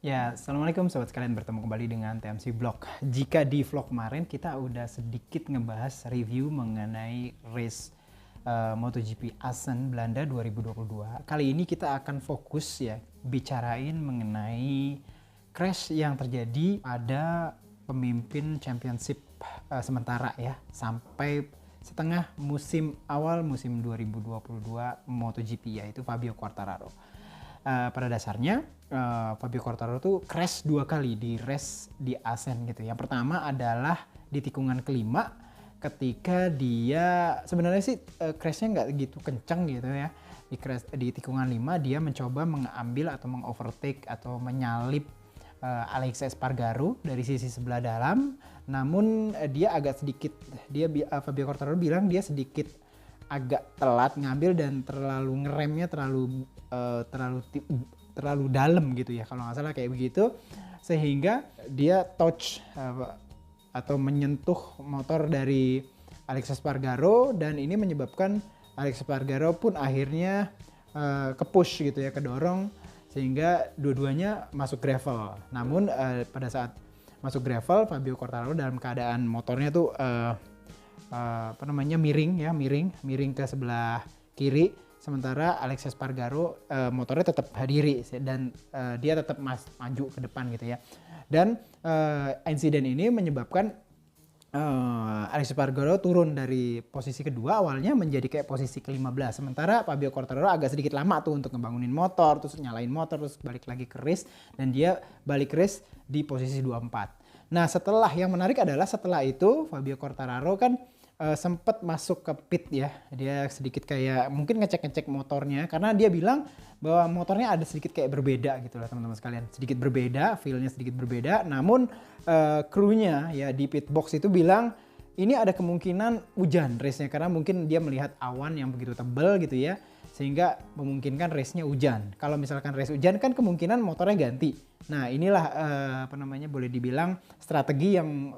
Ya, assalamualaikum sobat sekalian, bertemu kembali dengan TMC Vlog. Jika di vlog kemarin kita udah sedikit ngebahas review mengenai race MotoGP Assen Belanda 2022. Kali ini kita akan fokus ya bicarain mengenai crash yang terjadi pada pemimpin championship sementara ya sampai setengah awal musim 2022 MotoGP, yaitu Fabio Quartararo. Pada dasarnya Fabio Quartararo tuh crash 2 kali di race di Assen gitu. Yang pertama adalah di tikungan kelima ketika dia sebenarnya sih crashnya nggak gitu kencang gitu ya. Di tikungan 5 dia mencoba mengambil atau mengovertake atau menyalip Alex Espargaro dari sisi sebelah dalam. Namun Fabio Quartararo bilang dia sedikit agak telat ngambil dan ngeremnya terlalu dalam gitu ya, kalau nggak salah kayak begitu, sehingga dia touch atau menyentuh motor dari Alex Espargaro, dan ini menyebabkan Alex Espargaro pun akhirnya ke-push gitu ya, kedorong, sehingga dua-duanya masuk gravel. Namun pada saat masuk gravel, Fabio Quartararo dalam keadaan motornya tuh miring ke sebelah kiri, sementara Alex Espargaro motornya tetap hadiri dan dia tetap maju ke depan gitu ya. Dan insiden ini menyebabkan Alex Espargaro turun dari posisi kedua awalnya menjadi kayak posisi ke-15, sementara Fabio Quartararo agak sedikit lama tuh untuk ngebangunin motor, terus nyalain motor, terus balik lagi ke race, dan dia balik race di posisi 24. Nah, yang menarik adalah setelah itu Fabio Quartararo kan sempat masuk ke pit ya. Dia sedikit kayak mungkin ngecek-ngecek motornya, karena dia bilang bahwa motornya ada sedikit kayak berbeda gitu lah teman-teman sekalian. Sedikit berbeda, feel-nya sedikit berbeda. Namun krunya ya di pit box itu bilang ini ada kemungkinan hujan race-nya, karena mungkin dia melihat awan yang begitu tebal gitu ya, sehingga memungkinkan race-nya hujan. Kalau misalkan race hujan kan kemungkinan motornya ganti. Nah, inilah boleh dibilang strategi yang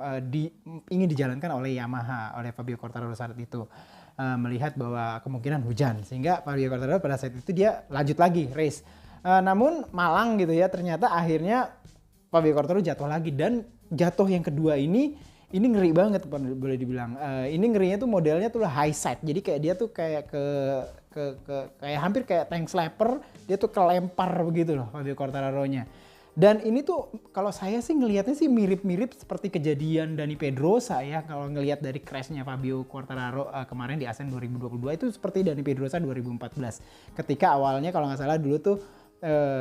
ingin dijalankan oleh Yamaha, oleh Fabio Quartararo saat itu. Melihat bahwa kemungkinan hujan, sehingga Fabio Quartararo pada saat itu dia lanjut lagi race. Namun malang gitu ya, ternyata akhirnya Fabio Quartararo jatuh lagi, dan jatuh yang kedua ini ngeri banget boleh dibilang. Ini ngerinya tuh modelnya tuh high side. Jadi kayak dia tuh kayak kayak hampir kayak tank slapper, dia tuh kelempar begitu loh Fabio Quartararo-nya. Dan ini tuh kalau saya sih ngelihatnya sih mirip-mirip seperti kejadian Dani Pedrosa ya, kalau ngelihat dari crashnya Fabio Quartararo kemarin di Assen 2022 itu seperti Dani Pedrosa 2014. Ketika awalnya kalau nggak salah dulu tuh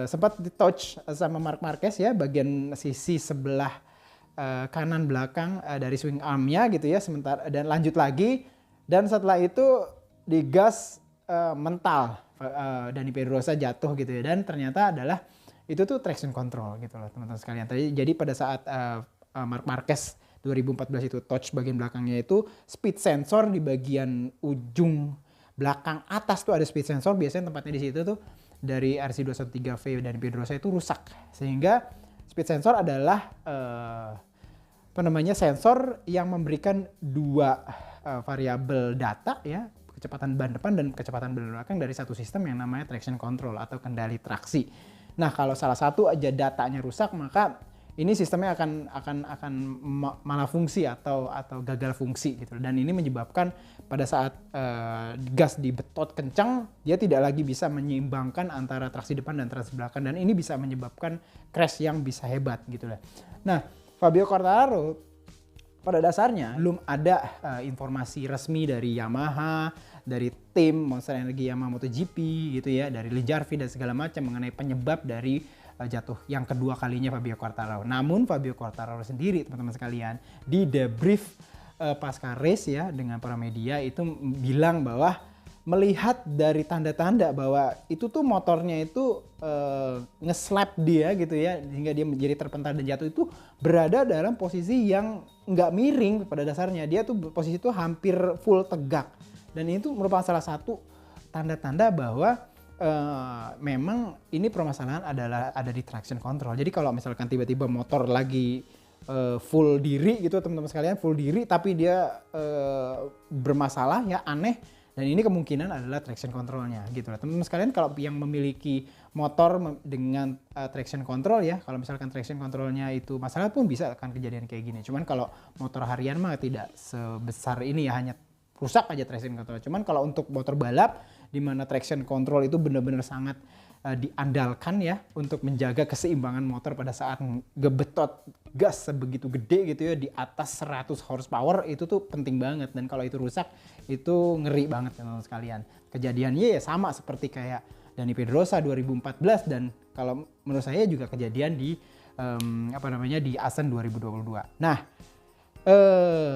sempat di-touch sama Marc Marquez ya, bagian sisi sebelah kanan belakang dari swing armnya gitu ya, sementara dan lanjut lagi, dan setelah itu digas mental Dani Pedrosa jatuh gitu ya, dan ternyata adalah itu tuh traction control gitu loh teman-teman sekalian. Jadi pada saat Marc Marquez 2014 itu touch bagian belakangnya, itu speed sensor di bagian ujung belakang atas tuh ada speed sensor, biasanya tempatnya di situ tuh dari RC213V Dani Pedrosa itu rusak, sehingga speed sensor adalah sensor yang memberikan dua variabel data ya, kecepatan ban depan dan kecepatan ban belakang dari satu sistem yang namanya traction control atau kendali traksi. Nah, kalau salah satu aja datanya rusak, maka ini sistemnya akan malah fungsi atau gagal fungsi gitu. Dan ini menyebabkan pada saat gas dibetot kencang, dia tidak lagi bisa menyeimbangkan antara traksi depan dan traksi belakang, dan ini bisa menyebabkan crash yang bisa hebat gitu lah. Nah, Fabio Quartararo pada dasarnya belum ada informasi resmi dari Yamaha, dari tim Monster Energy Yamaha MotoGP gitu ya, dari Lee Jarvi dan segala macam mengenai penyebab dari jatuh yang kedua kalinya Fabio Quartararo. Namun Fabio Quartararo sendiri teman-teman sekalian di debrief pasca race ya dengan para media itu bilang bahwa melihat dari tanda-tanda bahwa itu tuh motornya itu nge-slap dia gitu ya, hingga dia menjadi terpental dan jatuh, itu berada dalam posisi yang nggak miring pada dasarnya. Dia tuh posisi itu hampir full tegak, dan itu merupakan salah satu tanda-tanda bahwa memang ini permasalahan ada di traction control. Jadi kalau misalkan tiba-tiba motor lagi full diri gitu teman-teman sekalian, full diri tapi dia bermasalah ya, aneh. Dan ini kemungkinan adalah traction controlnya gitu lah. Teman-teman sekalian, kalau yang memiliki motor dengan traction control ya, kalau misalkan traction controlnya itu masalah pun bisa akan kejadian kayak gini. Cuman kalau motor harian mah tidak sebesar ini ya, hanya rusak aja traction control. Cuman kalau untuk motor balap di mana traction control itu benar-benar sangat diandalkan ya untuk menjaga keseimbangan motor pada saat ngebetot gas sebegitu gede gitu ya di atas 100 horsepower, itu tuh penting banget. Dan kalau itu rusak itu ngeri banget teman-teman sekalian. Kejadiannya ya sama seperti kayak Dani Pedrosa 2014, dan kalau menurut saya juga kejadian di di Assen 2022. Nah,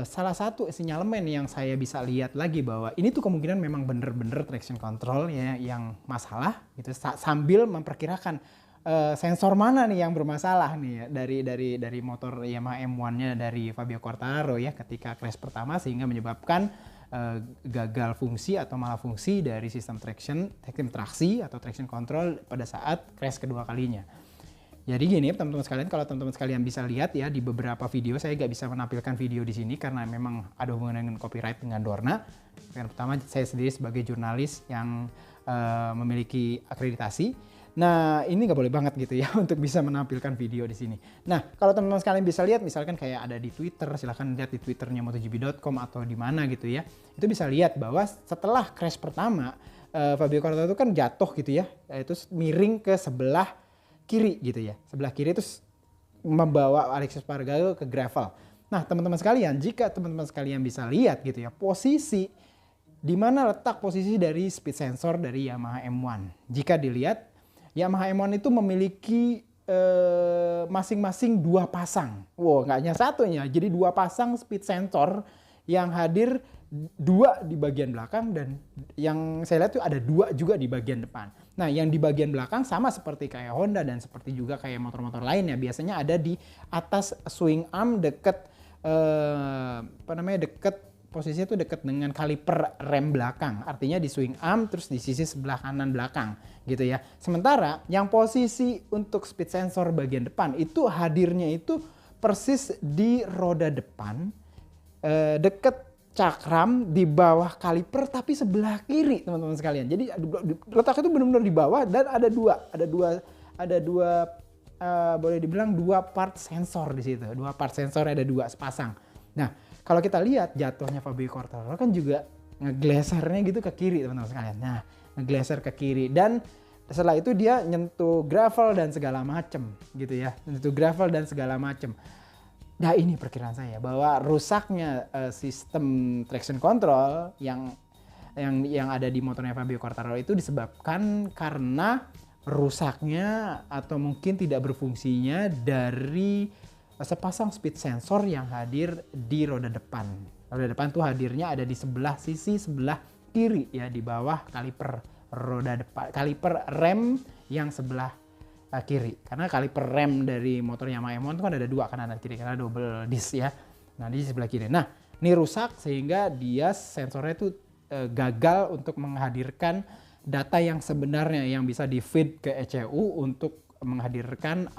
salah satu sinyalemen yang saya bisa lihat lagi bahwa ini tuh kemungkinan memang bener-bener traction control ya yang masalah gitu, sambil memperkirakan sensor mana nih yang bermasalah nih ya, dari motor Yamaha M1-nya dari Fabio Quartararo ya ketika crash pertama, sehingga menyebabkan gagal fungsi atau malah fungsi dari sistem traksi atau traction control pada saat crash kedua kalinya. Jadi gini teman-teman sekalian, kalau teman-teman sekalian bisa lihat ya di beberapa video, saya nggak bisa menampilkan video di sini karena memang ada hubungan dengan copyright dengan Dorna. Yang pertama, saya sendiri sebagai jurnalis yang memiliki akreditasi. Nah, ini nggak boleh banget gitu ya untuk bisa menampilkan video di sini. Nah, kalau teman-teman sekalian bisa lihat, misalkan kayak ada di Twitter, silahkan lihat di Twitternya MotoGP.com atau di mana gitu ya. Itu bisa lihat bahwa setelah crash pertama, Fabio Quartararo itu kan jatuh gitu ya, itu miring ke sebelah kiri gitu ya. Sebelah kiri itu membawa Alex Espargaro ke gravel. Nah, teman-teman sekalian, jika teman-teman sekalian bisa lihat gitu ya, posisi di mana letak posisi dari speed sensor dari Yamaha M1. Jika dilihat, Yamaha M1 itu memiliki masing-masing 2 pasang. Wow, nggak hanya satunya, jadi 2 pasang speed sensor yang hadir, 2 di bagian belakang, dan yang saya lihat tuh ada 2 juga di bagian depan. Nah, yang di bagian belakang sama seperti kayak Honda dan seperti juga kayak motor-motor lainnya, biasanya ada di atas swing arm deket posisinya tuh deket dengan kaliper rem belakang. Artinya di swing arm terus di sisi sebelah kanan belakang gitu ya. Sementara yang posisi untuk speed sensor bagian depan itu hadirnya itu persis di roda depan, deket cakram di bawah kaliper tapi sebelah kiri teman-teman sekalian. Jadi letaknya itu benar-benar di bawah, dan ada dua boleh dibilang 2 part sensor di situ. 2 part sensor ada 2 sepasang. Nah, kalau kita lihat jatuhnya Fabio Quartararo kan juga ngeglesernya gitu ke kiri teman-teman sekalian. Nah, ngegleser ke kiri, dan setelah itu dia nyentuh gravel dan segala macem gitu ya. Nyentuh gravel dan segala macem. Nah, ini perkiraan saya bahwa rusaknya sistem traction control yang ada di motornya Fabio Quartararo itu disebabkan karena rusaknya atau mungkin tidak berfungsinya dari sepasang speed sensor yang hadir di roda depan. Roda depan tuh hadirnya ada di sisi sebelah kiri ya, di bawah kaliper roda depan, kaliper rem yang sebelah kiri. Karena kaliper rem dari motor Yamaha M1 itu kan ada 2 kanan dan kiri, karena double disc ya. Nah, di sebelah kiri. Nah, ini rusak sehingga dia sensornya itu gagal untuk menghadirkan data yang sebenarnya yang bisa di-feed ke ECU untuk menghadirkan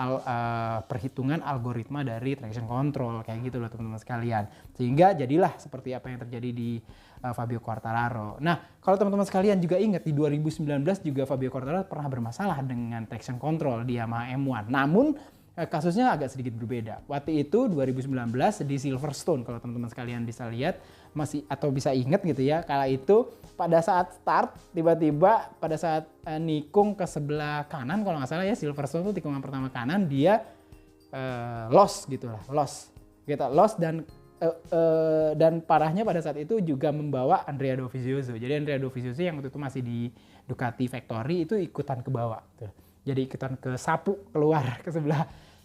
perhitungan algoritma dari traction control kayak gitu loh teman-teman sekalian. Sehingga jadilah seperti apa yang terjadi di Fabio Quartararo. Nah, kalau teman-teman sekalian juga ingat di 2019 juga Fabio Quartararo pernah bermasalah dengan traction control di Yamaha M1. Namun kasusnya agak sedikit berbeda. Waktu itu 2019 di Silverstone, kalau teman-teman sekalian bisa lihat masih atau bisa ingat gitu ya, kala itu pada saat start tiba-tiba pada saat nikung ke sebelah kanan kalau nggak salah ya, Silverstone itu tikungan pertama kanan dia lost dan parahnya pada saat itu juga membawa Andrea Dovizioso. Jadi Andrea Dovizioso yang waktu itu masih di Ducati Factory itu ikutan ke bawah tuh. Jadi ikutan ke sapu keluar ke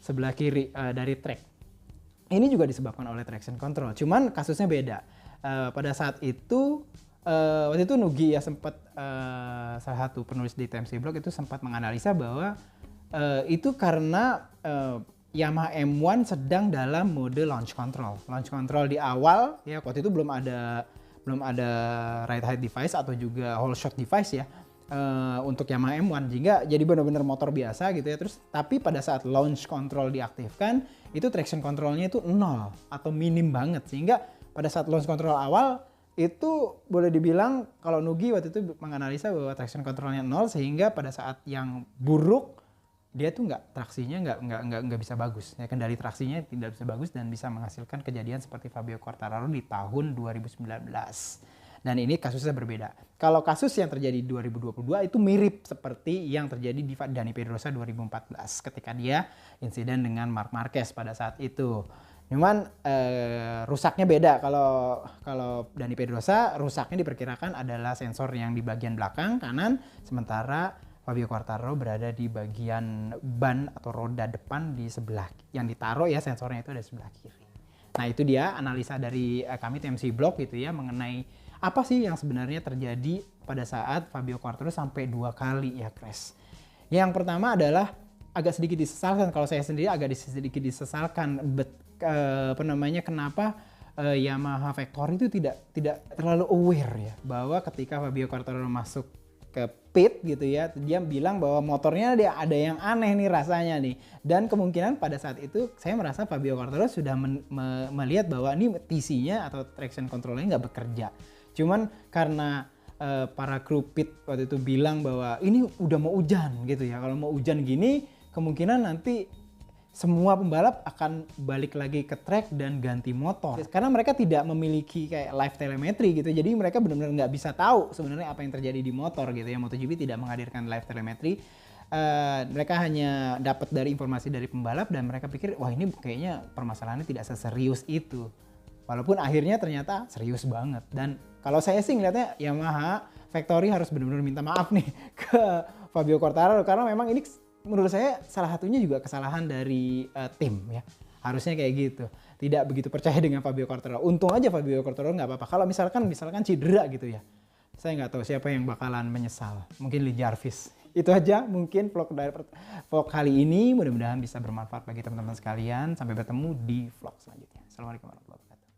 sebelah kiri dari track. Ini juga disebabkan oleh traction control. Cuman kasusnya beda. Pada saat itu waktu itu Nugi ya sempat salah satu penulis di TMC Blog itu sempat menganalisa bahwa itu karena Yamaha M1 sedang dalam mode launch control. Launch control di awal ya, waktu itu belum ada ride height device atau juga whole shot device ya untuk Yamaha M1, sehingga jadi benar-benar motor biasa gitu ya. Terus tapi pada saat launch control diaktifkan itu traction controlnya itu 0 atau minim banget, sehingga pada saat launch control awal itu boleh dibilang kalau Nugi waktu itu menganalisa bahwa traction controlnya 0 sehingga pada saat yang buruk dia tuh traksinya nggak bisa bagus. Ya, kendali traksinya tidak bisa bagus dan bisa menghasilkan kejadian seperti Fabio Quartararo di tahun 2019. Dan ini kasusnya berbeda. Kalau kasus yang terjadi di 2022 itu mirip seperti yang terjadi di Dani Pedrosa 2014 ketika dia insiden dengan Marc Marquez pada saat itu. Cuman rusaknya beda. Kalau Dani Pedrosa rusaknya diperkirakan adalah sensor yang di bagian belakang kanan, sementara Fabio Quartararo berada di bagian ban atau roda depan di sebelah yang ditaruh ya, sensornya itu ada di sebelah kiri. Nah itu dia analisa dari kami TMC Blog gitu ya mengenai apa sih yang sebenarnya terjadi pada saat Fabio Quartararo sampai 2 kali ya crash. Yang pertama adalah agak sedikit disesalkan, kalau saya sendiri agak sedikit disesalkan kenapa Yamaha Factory itu tidak terlalu aware ya bahwa ketika Fabio Quartararo masuk ke pit gitu ya, dia bilang bahwa motornya ada yang aneh nih rasanya nih, dan kemungkinan pada saat itu saya merasa Fabio Quartararo sudah melihat bahwa ini TC-nya atau traction controlnya nggak bekerja. Cuman karena para kru pit waktu itu bilang bahwa ini udah mau hujan gitu ya, kalau mau hujan gini kemungkinan nanti semua pembalap akan balik lagi ke track dan ganti motor. Karena mereka tidak memiliki kayak live telemetry gitu. Jadi mereka benar-benar nggak bisa tahu sebenarnya apa yang terjadi di motor gitu ya. MotoGP tidak menghadirkan live telemetry. Mereka hanya dapat dari informasi dari pembalap dan mereka pikir wah ini kayaknya permasalahannya tidak seserius itu. Walaupun akhirnya ternyata serius banget. Dan kalau saya sih ngeliatnya Yamaha Factory harus benar-benar minta maaf nih ke Fabio Quartararo karena memang ini menurut saya salah satunya juga kesalahan dari tim ya. Harusnya kayak gitu. Tidak begitu percaya dengan Fabio Quartararo. Untung aja Fabio Quartararo nggak apa-apa. Kalau misalkan cedera gitu ya. Saya nggak tahu siapa yang bakalan menyesal. Mungkin Lee Jarvis. Itu aja mungkin vlog kali ini. Mudah-mudahan bisa bermanfaat bagi teman-teman sekalian. Sampai bertemu di vlog selanjutnya. Assalamualaikum warahmatullahi wabarakatuh.